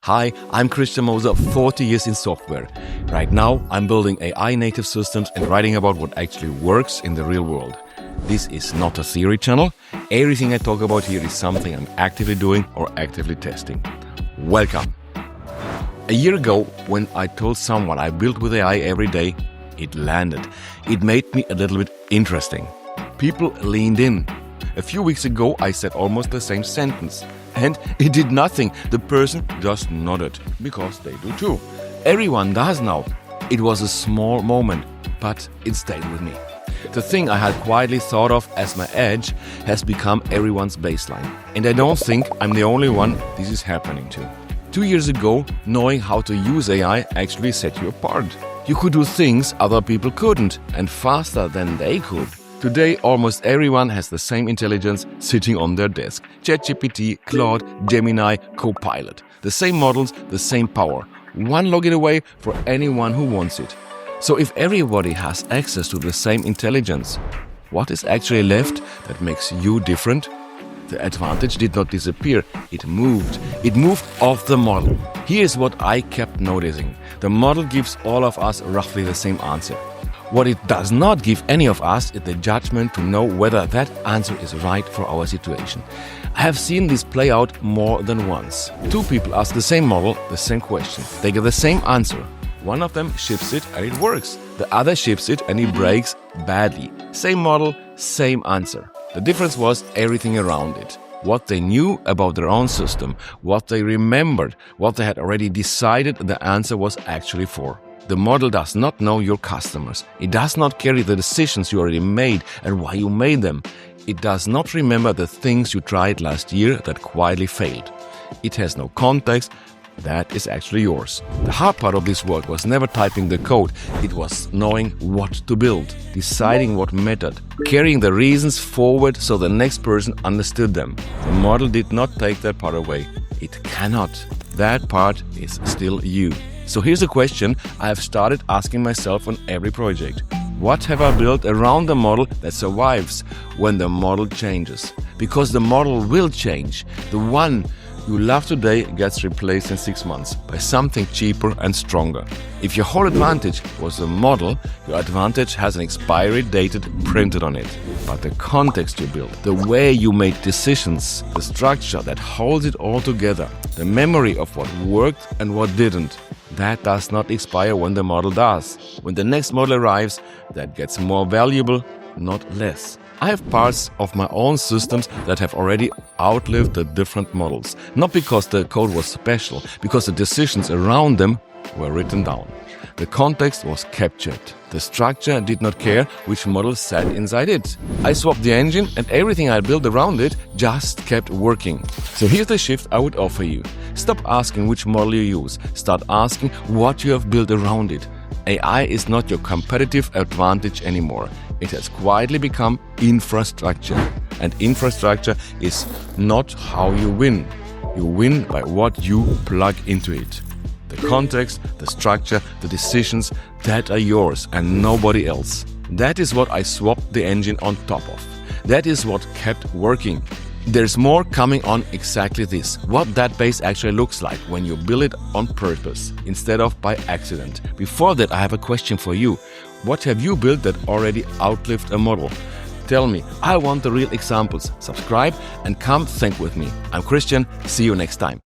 Hi, I'm Christian Moser, 40 years in software. Right now, I'm building AI native systems and writing about what actually works in the real world. This is not a theory channel. Everything I talk about here is something I'm actively doing or actively testing. Welcome. A year ago, when I told someone I build with AI every day, it landed. It made me a little bit interesting. People leaned in. A few weeks ago, I said almost the same sentence. And it did nothing. The person just nodded, because they do too. Everyone does now. It was a small moment, but it stayed with me. The thing I had quietly thought of as my edge has become everyone's baseline. And I don't think I'm the only one this is happening to. 2 years ago, knowing how to use AI actually set you apart. You could do things other people couldn't, and faster than they could. Today, almost everyone has the same intelligence sitting on their desk. ChatGPT, Claude, Gemini, Copilot. The same models, the same power. One login away for anyone who wants it. So if everybody has access to the same intelligence, what is actually left that makes you different? The advantage did not disappear, it moved. It moved off the model. Here's what I kept noticing. The model gives all of us roughly the same answer. What it does not give any of us is the judgment to know whether that answer is right for our situation. I have seen this play out more than once. Two people ask the same model, the same question. They get the same answer. One of them ships it and it works. The other ships it and it breaks badly. Same model, same answer. The difference was everything around it. What they knew about their own system, what they remembered, what they had already decided the answer was actually for. The model does not know your customers. It does not carry the decisions you already made and why you made them. It does not remember the things you tried last year that quietly failed. It has no context. That is actually yours. The hard part of this work was never typing the code. It was knowing what to build, deciding what mattered, carrying the reasons forward so the next person understood them. The model did not take that part away. It cannot. That part is still you. So here's a question I have started asking myself on every project. What have I built around the model that survives when the model changes? Because the model will change. The one you love today gets replaced in 6 months by something cheaper and stronger. If your whole advantage was the model, your advantage has an expiry dated printed on it. But the context you built, the way you made decisions, the structure that holds it all together, the memory of what worked and what didn't, that does not expire when the model does. When the next model arrives, that gets more valuable, not less. I have parts of my own systems that have already outlived the different models. Not because the code was special, because the decisions around them were written down. The context was captured. The structure did not care which model sat inside it. I swapped the engine and everything I built around it just kept working. So here's the shift I would offer you. Stop asking which model you use. Start asking what you have built around it. AI is not your competitive advantage anymore. It has quietly become infrastructure. And infrastructure is not how you win. You win by what you plug into it. The context, the structure, the decisions, that are yours and nobody else. That is what I swapped the engine on top of. That is what kept working. There's more coming on exactly this, what that base actually looks like when you build it on purpose instead of by accident. Before that, I have a question for you. What have you built that already outlived a model? Tell me, I want the real examples. Subscribe and come think with me. I'm Christian, see you next time.